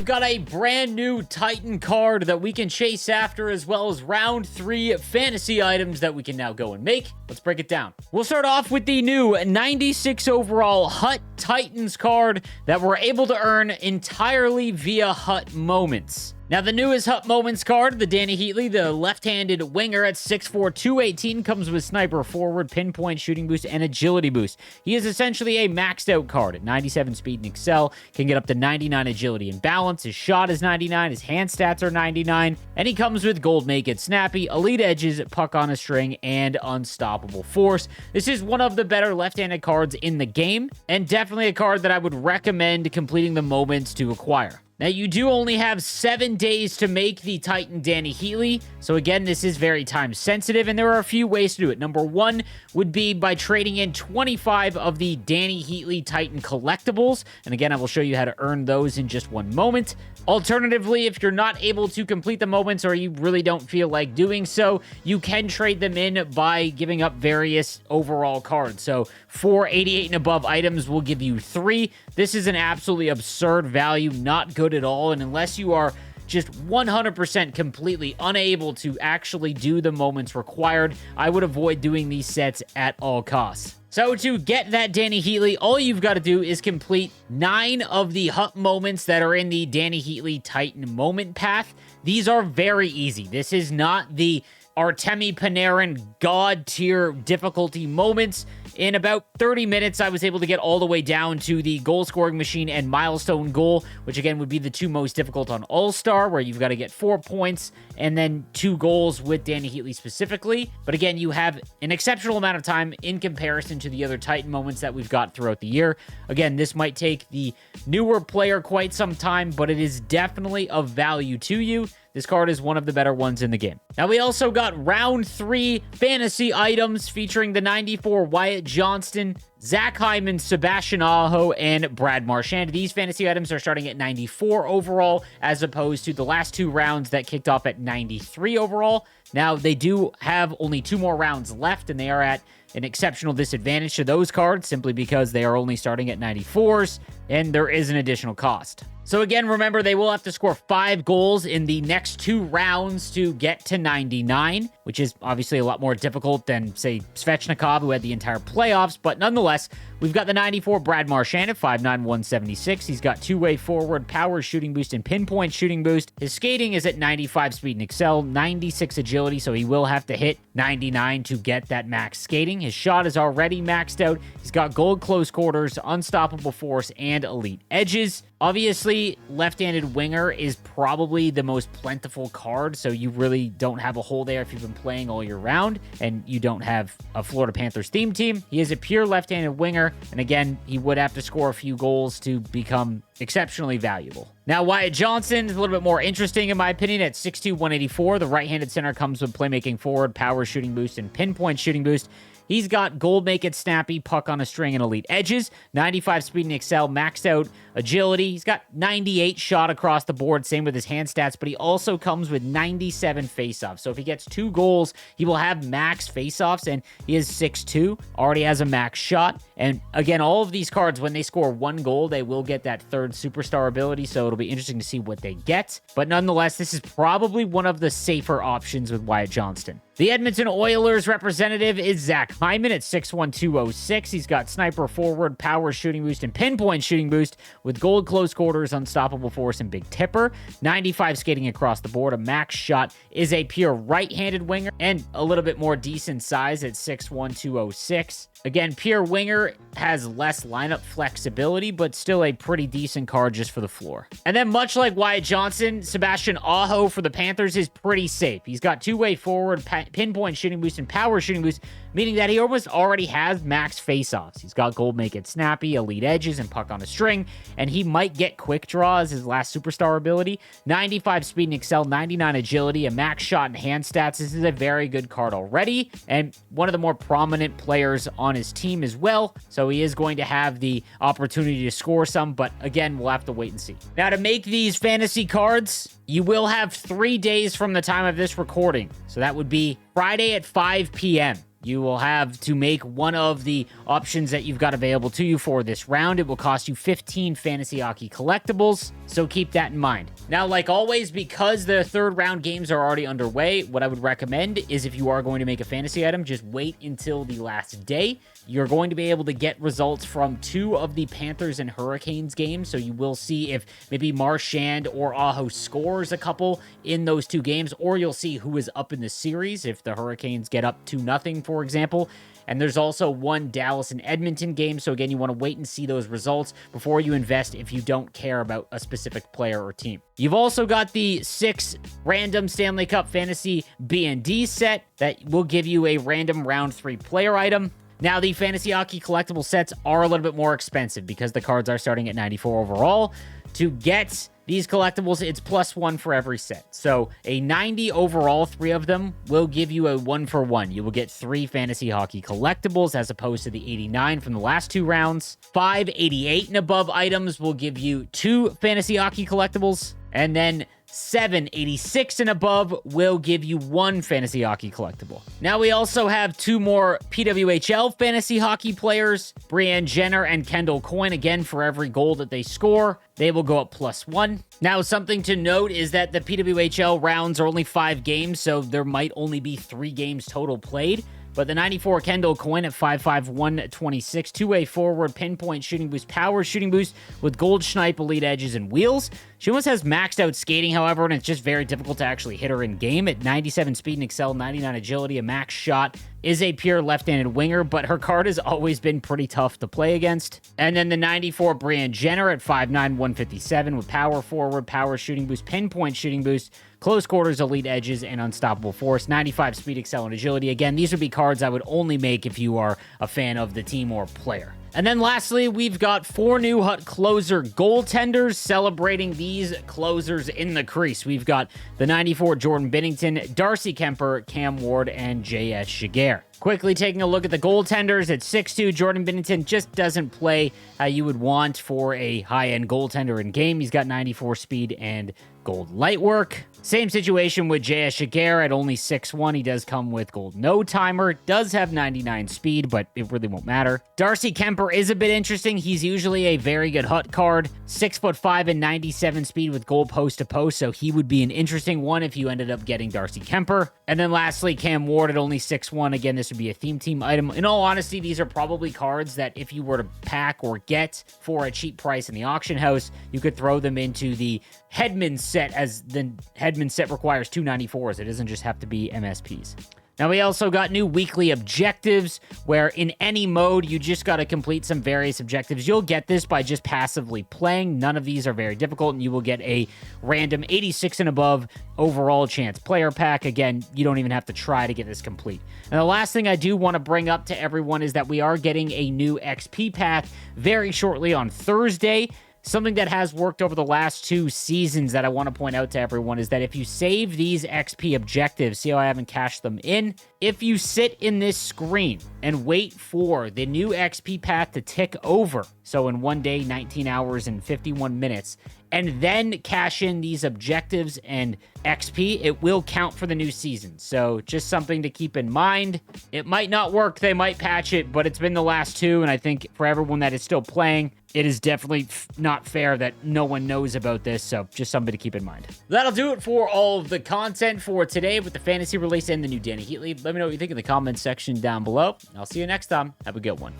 got a brand new Titan card that we can chase after, as well as round 3 fantasy items that we can now go and make. Let's break it down. We'll start off with the new 96 overall Hut Titans card that we're able to earn entirely via Hut moments. Now, the newest Hut Moments card, the Dany Heatley, the left-handed winger at 6'4", 218, comes with Sniper Forward, Pinpoint Shooting Boost, and Agility Boost. He is essentially a maxed-out card at 97 Speed and Excel, can get up to 99 Agility and Balance, his shot is 99, his hand stats are 99, and he comes with Gold Make It Snappy, Elite Edges, Puck on a String, and Unstoppable Force. This is one of the better left-handed cards in the game, and definitely a card that I would recommend completing the moments to acquire. Now, you do only have 7 days to make the Titan Dany Heatley, so again, this is very time sensitive, and there are a few ways to do it. Number 1 would be by trading in 25 of the Dany Heatley Titan collectibles, and again, I will show you how to earn those in just one moment. Alternatively, if you're not able to complete the moments or you really don't feel like doing so, you can trade them in by giving up various overall cards. So 4 88 and above items will give you 3. This is an absolutely absurd value, not good at all, and unless you are just 100% completely unable to actually do the moments required, I would avoid doing these sets at all costs. So to get that Dany Heatley, all you've got to do is complete 9 of the Hut moments that are in the Dany Heatley Titan moment path. These are very easy. This is not the Artemi Panarin god tier difficulty moments. In about 30 minutes, I was able to get all the way down to the goal scoring machine and milestone goal, which again would be the 2 most difficult on All-Star, where you've got to get 4 points and then 2 goals with Dany Heatley specifically. But again, you have an exceptional amount of time in comparison to the other Titan moments that we've got throughout the year. Again, this might take the newer player quite some time, but it is definitely of value to you. This card is one of the better ones in the game. Now, we also got round 3 fantasy items featuring the 94 Wyatt Johnston, Zach Hyman, Sebastian Aho, and Brad Marchand. These fantasy items are starting at 94 overall, as opposed to the last 2 rounds that kicked off at 93 overall. Now, they do have only 2 more rounds left, and they are at an exceptional disadvantage to those cards simply because they are only starting at 94s, and there is an additional cost. So again, remember, they will have to score 5 goals in the next 2 rounds to get to 99, which is obviously a lot more difficult than, say, Svechnikov, who had the entire playoffs. But nonetheless, we've got the 94 Brad Marchand at 5'9", 176. He's got 2-way forward, power shooting boost, and pinpoint shooting boost. His skating is at 95 speed and excel, 96 agility, so he will have to hit 99 to get that max skating. His shot is already maxed out. He's got gold close quarters, unstoppable force, and elite edges. Obviously, left-handed winger is probably the most plentiful card, so you really don't have a hole there if you've been playing all year round and you don't have a Florida Panthers theme team. He is a pure left-handed winger, and again, he would have to score a few goals to become exceptionally valuable. Now, Wyatt Johnston is a little bit more interesting, in my opinion, at 6'2", 184. The right-handed center comes with playmaking forward, power shooting boost, and pinpoint shooting boost. He's got Gold Make It Snappy, Puck on a String, and Elite Edges, 95 Speed and Excel, maxed out agility. He's got 98 shot across the board, same with his hand stats, but he also comes with 97 faceoffs. So if he gets 2 goals, he will have max faceoffs, and he is 6'2", already has a max shot. And again, all of these cards, when they score 1 goal, they will get that 3rd superstar ability, so it'll be interesting to see what they get. But nonetheless, this is probably one of the safer options with Wyatt Johnston. The Edmonton Oilers representative is Zach Hyman at 6'1", 206. He's got sniper forward, power shooting boost, and pinpoint shooting boost with gold close quarters, unstoppable force, and big tipper. 95 skating across the board. A max shot, is a pure right-handed winger and a little bit more decent size at 6'1", 206. Again, pure winger has less lineup flexibility, but still a pretty decent card just for the floor. And then much like Wyatt Johnston, Sebastian Aho for the Panthers is pretty safe. He's got 2-way forward, pinpoint shooting boost, and power shooting boost, meaning that he almost already has max faceoffs. He's got Gold Make It Snappy, Elite Edges, and Puck on a String, and he might get Quick Draw as his last superstar ability. 95 speed and excel, 99 agility, a max shot and hand stats. This is a very good card already, and one of the more prominent players on his team as well, so he is going to have the opportunity to score some, but again, we'll have to wait and see. Now, to make these fantasy cards, you will have 3 days from the time of this recording, so that would be Friday at 5 p.m. You will have to make one of the options that you've got available to you for this round. It will cost you 15 fantasy hockey collectibles. So keep that in mind. Now, like always, because the third round games are already underway, what I would recommend is if you are going to make a fantasy item, just wait until the last day. You're going to be able to get results from 2 of the Panthers and Hurricanes games. So you will see if maybe Marchand or Aho scores a couple in those 2 games, or you'll see who is up in the series if the Hurricanes get up 2-0, for example. And there's also 1 Dallas and Edmonton game. So again, you want to wait and see those results before you invest if you don't care about a specific player or team. You've also got the 6 random Stanley Cup Fantasy B&D set that will give you a random round 3 player item. Now, the Fantasy Hockey collectible sets are a little bit more expensive because the cards are starting at 94 overall. To get these collectibles, it's +1 for every set. So a 90 overall, 3 of them will give you a 1-for-1. You will get 3 Fantasy Hockey collectibles as opposed to the 89 from the last 2 rounds. 5 88 and above items will give you 2 Fantasy Hockey collectibles. And then 7 86 and above will give you 1 Fantasy Hockey collectible. Now we also have 2 more PWHL Fantasy Hockey players, Brianne Jenner and Kendall Coyne. Again, for every goal that they score, they will go up +1. Now, something to note is that the PWHL rounds are only 5 games, so there might only be 3 games total played. But the 94 Kendall Coyne at 5'5", 126, two-way forward, pinpoint shooting boost, power shooting boost with gold schnipe, elite edges, and wheels. She almost has maxed out skating, however, and it's just very difficult to actually hit her in game. At 97 speed and excel, 99 agility, a max shot, is a pure left-handed winger, but her card has always been pretty tough to play against. And then the 94 Brianne Jenner at 5'9", 157 with power forward, power shooting boost, pinpoint shooting boost, close quarters, elite edges, and unstoppable force. 95 speed, excel, and agility. Again, these would be cards I would only make if you are a fan of the team or player. And then lastly, we've got 4 new Hut Closer goaltenders celebrating these closers in the crease. We've got the 94 Jordan Binnington, Darcy Kemper, Cam Ward, and J.S. Giguère. Quickly taking a look at the goaltenders, at 6'2", Jordan Binnington just doesn't play how you would want for a high-end goaltender in game. He's got 94 speed and gold light work. Same situation with J.S. Giguère at only 6'1". He does come with gold no timer, does have 99 speed, but it really won't matter. Darcy Kemper is a bit interesting. He's usually a very good Hut card, 6'5" and 97 speed with gold post to post, so he would be an interesting one if you ended up getting Darcy Kemper. And then lastly, Cam Ward at only 6'1". Again, this would be a theme team item. In all honesty, these are probably cards that if you were to pack or get for a cheap price in the auction house, you could throw them into the Hedman set, as the Hedman set requires 2 94s. It doesn't just have to be MSPs. Now, we also got new weekly objectives, where in any mode, you just got to complete some various objectives. You'll get this by just passively playing. None of these are very difficult, and you will get a random 86 and above overall chance player pack. Again, you don't even have to try to get this complete. And the last thing I do want to bring up to everyone is that we are getting a new XP path very shortly on Thursday. Something that has worked over the last 2 seasons that I want to point out to everyone is that if you save these XP objectives, see how I haven't cashed them in? If you sit in this screen and wait for the new XP path to tick over, so in 1 day, 19 hours, and 51 minutes, and then cash in these objectives and XP, it will count for the new season. So just something to keep in mind. It might not work, they might patch it, but it's been the last 2, and I think for everyone that is still playing, it is definitely not fair that no one knows about this, so just something to keep in mind. That'll do it for all of the content for today with the fantasy release and the new Dany Heatley. Let me know what you think in the comments section down below. I'll see you next time. Have a good one.